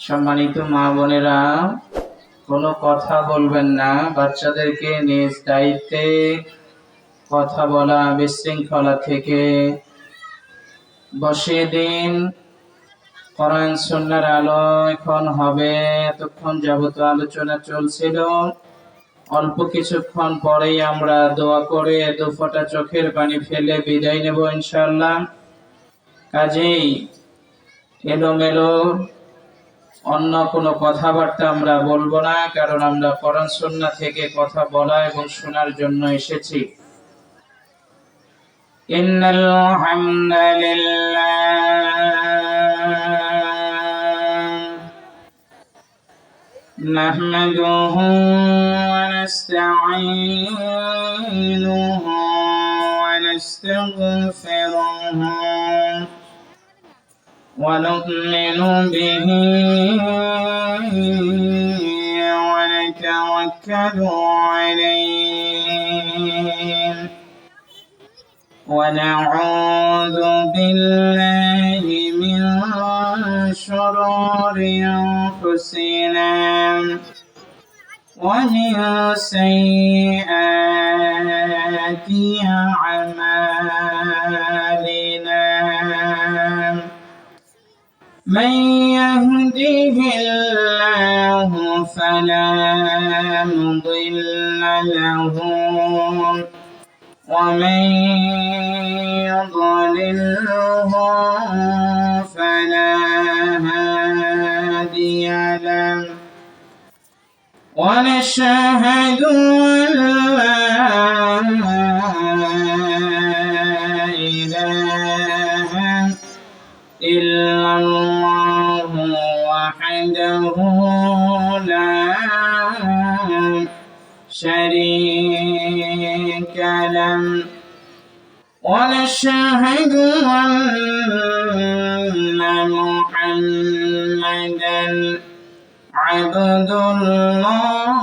সম্মানিত মা বোনেরা, কোনো কথা বলবেন না। বাচ্চাদেরকে নিজ দায়িত্বে কথা বলা, বিশৃঙ্খলা থেকে বসিয়ে দিন। কোরআন সুন্নাহর আলো এখন হবে। এতক্ষণ যাবত আলোচনা চলছিল, অল্প কিছুক্ষণ পরেই আমরা দোয়া করে দু ফোঁটা চোখের পানি ফেলে বিদায় নেব ইনশাআল্লাহ। কাজেই এলোমেলো অন্য কোনো কথাবার্তা আমরা বলবো না, কারণ আমরা কোরআন সুন্নাহ থেকে কথা বলা এবং শোনার জন্য এসেছি। ইন্নাল হামদালিল্লাহ নাহমাদুহু ওয়া নাস্তাঈনুহু ওয়া নাস্তাগফিরুহু ونؤمن به ونتوكل عليه ونعوذ بالله من شرور أنفسنا ومن سيئات أعمالنا. من يهده الله فلا مضل له ومن يضلله فلا هادي له. ونشهد أن لا إله إلا الله وحده لا شريك له. ونشهد أن محمدا عبد الله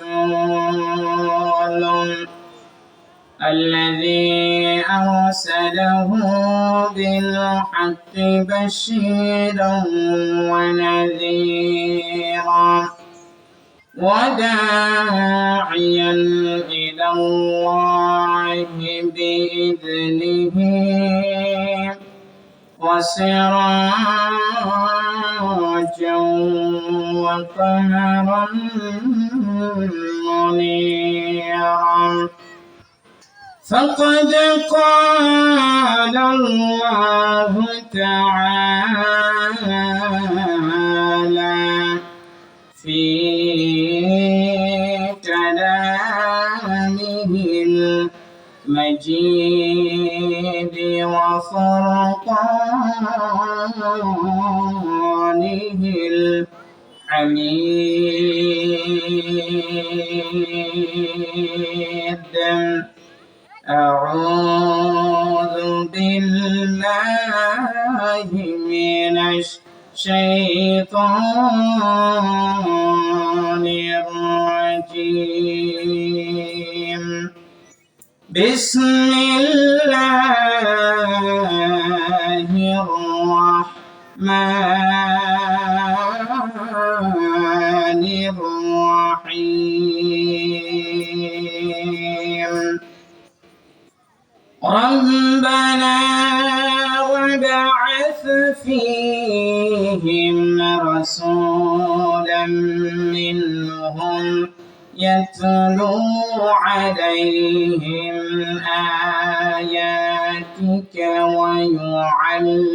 ورسوله الذي أرسله بالحق بشيرا ونذيرا وداعيا إلى الله بإذنه وسراجا وقمرا منيرا. فقد قال الله تعالى في كلامه المجيد وفرقانه الحميد. أعوذ بالله من الشيطان الرجيم. بسم الله الرحمن الرحيم. ربنا وابعث فيهم رسولا منهم يتلو عليهم آياتك ويعلمهم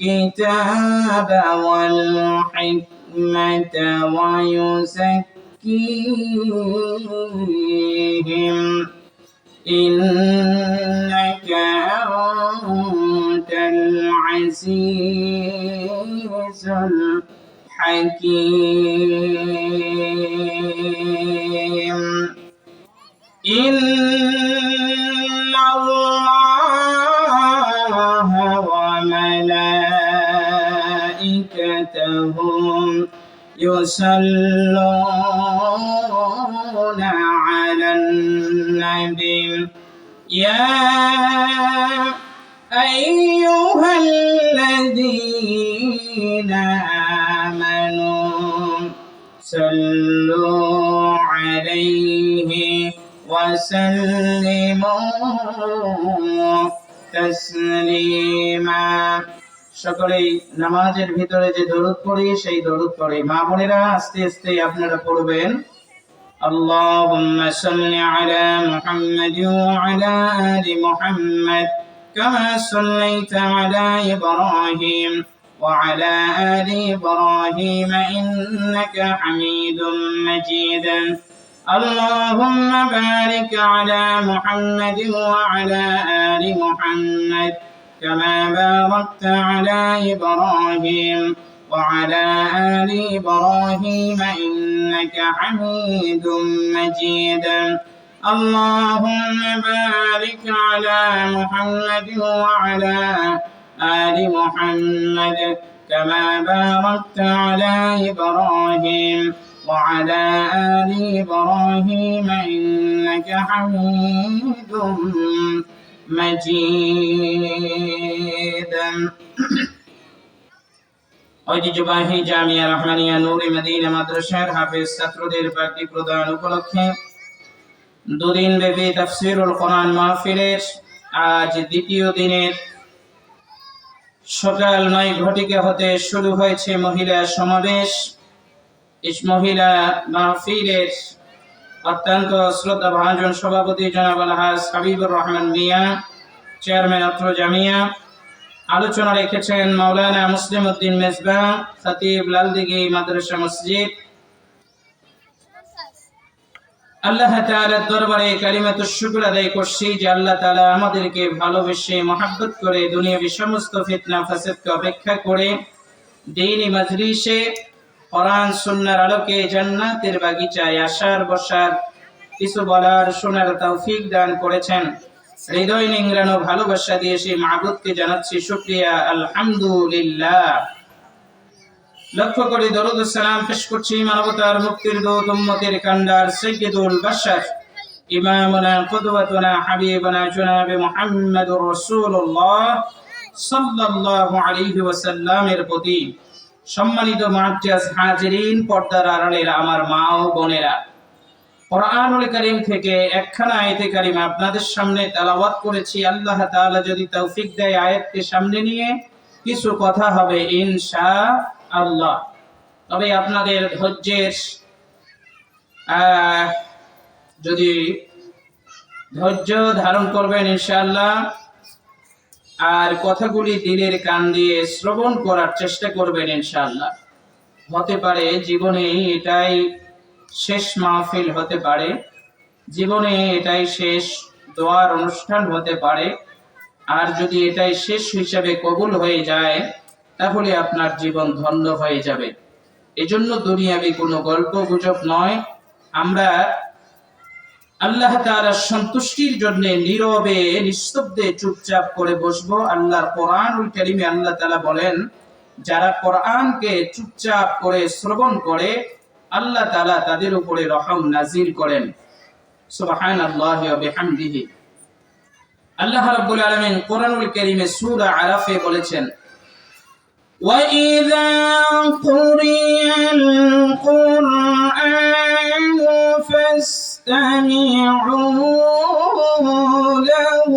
الكتاب والحكمة ويزكيهم إنك أنت العزيز الحكيم. إن الله وملائكته يصلون على النبي يا أيها الذين آمنوا صلوا عليه وسلموا تسليما সকলেই নামাজের ভিতরে যে দরুদ পড়ি সেই দরুদ পড়ি। মা বোনেরা আস্তে আস্তে আপনারা পড়বেন। আল্লাহুম্মা সাল্লি আলা মুহাম্মাদ ওয়া আলা আলি মুহাম্মাদ কামা সাল্লাইতা আলা ইব্রাহিম ওয়া আলা আলি ইব্রাহিম ইন্নাকা হামিদুম মাজিদ। اللهم بارك على محمد وعلى آل محمد كما باركت على إبراهيم وعلى آل إبراهيم إنك حميد مجيد. اللهم بارك على محمد وعلى آل محمد كما باركت على إبراهيم وعلى آل إبراهيم إنك حميد مجيد. ঐতিহ্যবাহী জামিয়া রহমানিয়া নূরে মদিনা মাদ্রাসার হাফেজ ছাত্রদের পাঠ্য প্রদান উপলক্ষে দুদিন ব্যাপী তাফসীরুল কোরআন মাহফিলের আজ দ্বিতীয় দিনের সকাল 9 ঘটিকা হতে শুরু হয়েছে মহিলা সমাবেশ। এই মহিলা মাহফিলের অত্যন্ত শ্রদ্ধাভাজন সভাপতি জনাব আলহাজ হাবিবুর রহমান মিয়া, চেয়ারম্যান অত্র জামিয়া। আলোচনা রেখেছেন মাওলানা মুসলিম উদ্দিন মেজবাহ, খতিব লালদিঘি মাদ্রাসা মসজিদ। আল্লাহ তাআলার দরবারে কালিমাতুশ শুকর আদায় করছি যে আল্লাহ তাআলা আমাদেরকে ভালোবেসে মহব্বত করে দুনিয়াবি সমস্ত ফিতনা ফাসাদকে অপেক্ষা করে দ্বীনি মাজলিসে কোরআন সুন্নাহর আলোকে জান্নাতের বাগিচায় আসার বসার কিছু বলার শোনার তৌফিক দান করেছেন। হৃদয় নিংড়ানো ভালোবাসা দিয়ে সেই মাবুদকে জানাচ্ছি শুকরিয়া, আলহামদুলিল্লাহ। লক্ষ্য করে দরুদ ও সালাম পেশ করছি মানবতার মুক্তির দূত উম্মতের কান্ডার সাইয়্যিদুল বাশার ইমামুনা কুদওয়াতুনা হাবিবুনা জনাবে মুহাম্মদুর রাসূলুল্লাহ সাল্লাল্লাহু আলাইহি ওয়াসাল্লামের প্রতি। সম্মানিত মুআজ্জাজ হাজিরিন, পর্দার আড়ালের আমার মা ও বোনেরা, কোরআনুল কারীম থেকে একখানা আয়াতে কারিমা আপনাদের সামনে তেলাওয়াত করেছি। আল্লাহ তাআলা যদি তৌফিক দেয় আয়াতকে সামনে নিয়ে কিছু কথা হবে ইনশাআল্লাহ। তবে আপনাদের ধৈর্যের যদি ধৈর্য ধারণ করবেন ইনশাআল্লাহ, আর কথাগুলি দিলের কান দিয়ে শ্রবণ করার চেষ্টা করবেন ইনশাআল্লাহ। হতে পারে জীবনে এটাই শেষ মাহফিল হতে পারে, জীবনে এটাই শেষ দোয়ার অনুষ্ঠান হতে পারে। আর যদি এটাই শেষ হিসাবে কবুল হয়ে যায় তাহলে আপনার জীবন ধন্য হয়ে যাবে। এজন্য দুনিয়াবি কোনো গল্প গুজব নয়, আমরা আল্লাহ তাআলার সন্তুষ্টির জন্য নীরবে নিস্তব্ধে চুপচাপ করে বসবো। আল্লাহর কোরআনুল কারীমে আল্লাহ তাআলা বলেন, যারা কোরআনকে চুপচাপ করে শ্রবণ করে আল্লাহ তাআলা তাদের উপরে রহম নাজিল করেন। সুবহানাল্লাহি ওয়া বিহামদিহি। আল্লাহ রাব্বুল আলামিন কোরআনুল কারীমে সূরা আরাফে বলেছেন, وَإِذَا قُرِئَ الْقُرْآنُ فَاسْتَمِعُوا لَهُ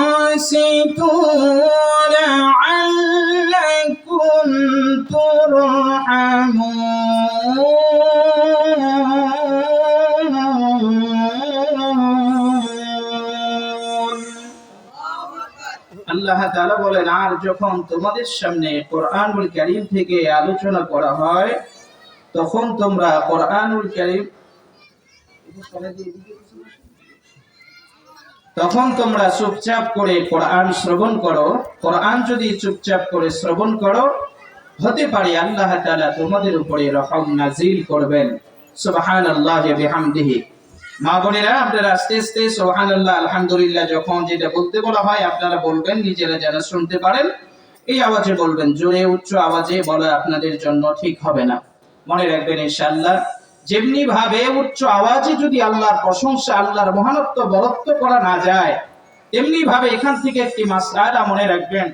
وَأَنصِتُوا لَعَلَّكُمْ تُرْحَمُونَ। আল্লাহ তাআলা বলেন, আর যখন তোমাদের সামনে কোরআনুল কারীম থেকে আলোচনা করা হয় তখন তোমরা কোরআনুল কারীম চুপচাপ করে কোরআন শ্রবণ করো। কোরআন যদি চুপচাপ করে শ্রবণ করো, হতে পারে আল্লাহ তাআলা তোমাদের উপরে রহম নাজিল করবেন। সুবহানাল্লাহি ওয়া বিহামদিহি। মা বোনেরা, আপনারা আস্তে আস্তে সুবহানাল্লাহ আলহামদুলিল্লাহ যখন যেটা বলতে বলা হয় আপনারা বলবেন, নিজেরা যেন শুনতে পারেন এই আওয়াজে বলবেন। জোরে উচ্চ আওয়াজে বলা আপনাদের জন্য ঠিক হবে না। মনে রাখবেন ইনশাআল্লাহ, যেমনি ভাবে উচ্চ আওয়াজে যদি আল্লাহর প্রশংসা, আল্লাহর মহানত্ব বরত্ব করা না যায়, তেমনি ভাবে এখান থেকে একটি মাসআলা মনে রাখবেন,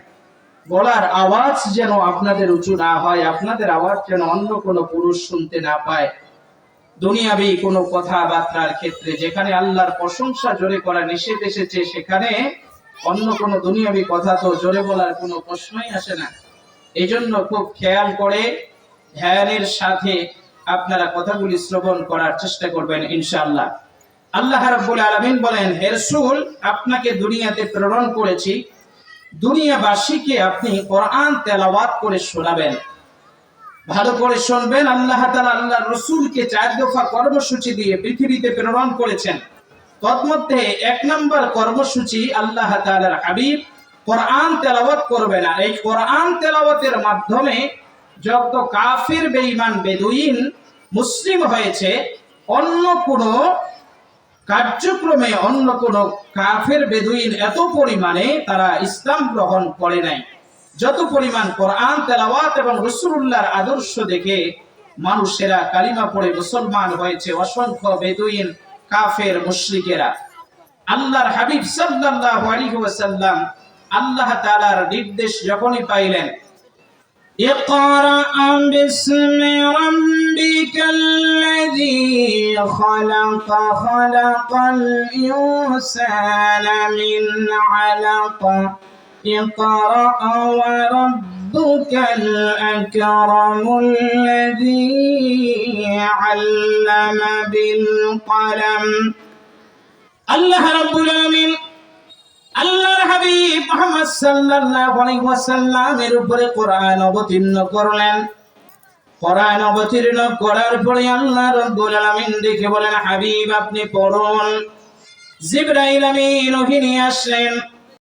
বলার আওয়াজ যেন আপনাদের উঁচু না হয়, আপনাদের আওয়াজ যেন অন্য কোনো পুরুষ শুনতে না পায়। দুনিয়াবি কোনো কথাবার্তার ক্ষেত্রে যেখানে আল্লাহর প্রশংসা জোরে করা নিষেধ এসেছে, সেখানে অন্য কোনো দুনিয়াবি কথা তো জোরে বলার কোনো প্রশ্নই আসে না। এই জন্য খুব খেয়াল করে ধ্যানের সাথে আপনারা কথাগুলি শ্রবণ করার চেষ্টা করবেন ইনশাআল্লাহ। আল্লাহ রাব্বুল আলামিন বলেন, হে রাসূল, আপনাকে দুনিয়াতে প্রেরণ করেছি, দুনিয়াবাসীকে আপনি কোরআন তেলাওয়াত করে শোনাবেন। ভালো করে শুনবেন, আল্লাহ তাআলা আল্লাহর রাসূলকে 4 দফা কর্মসূচি দিয়ে পৃথিবীতে প্রেরণ করেছেন। তন্মধ্যে 1 নম্বর কর্মসূচি, আল্লাহ তাআলার হাবিব কোরআন তেলাওয়াত করবেন। আর এই কোরআন তেলাওয়াতের মাধ্যমে যত কাফির, বেঈমান, বেদুইন মুসলিম হয়েছে, অন্য কোনো কার্যক্রমে অন্য কোনো কাফের, বেদুইন এত পরিমাণে তারা ইসলাম গ্রহণ করে নাই, যত পরিমাণ কোরআন তেলাওয়াত এবং রাসূলুল্লাহর আদর্শ দেখে মানুষেরা কালিমা পড়ে মুসলমান হয়েছে অসংখ্য বেদুইন, কাফের, মুশরিকেরা। আল্লাহর হাবিব সাল্লাল্লাহু আলাইহি ওয়াসাল্লাম আল্লাহ তাআলার নির্দেশ যখনই পাইলেন, ইকরা বিসমি রাব্বিকাল্লাযী খালাক, খালাকাল ইনসানা মিন আলাক, ইকরা ওয়া রাব্বুকাল আকরামুল্লাযী আল্লামা বিল কলম। আল্লাহ রাব্বুল আলামিন আল্লাহর হাবিব মুহাম্মদ সাল্লাল্লাহু আলাইহি ওয়াসাল্লামের উপরে কোরআন অবতীর্ণ করলেন। কোরআন অবতীর্ণ করার পরে আল্লাহ রাব্বুল আলামিন ডেকে বলেন, হাবিব আপনি পড়ুন। জিবরাইল আমিন ওহী নিয়ে আসলেন।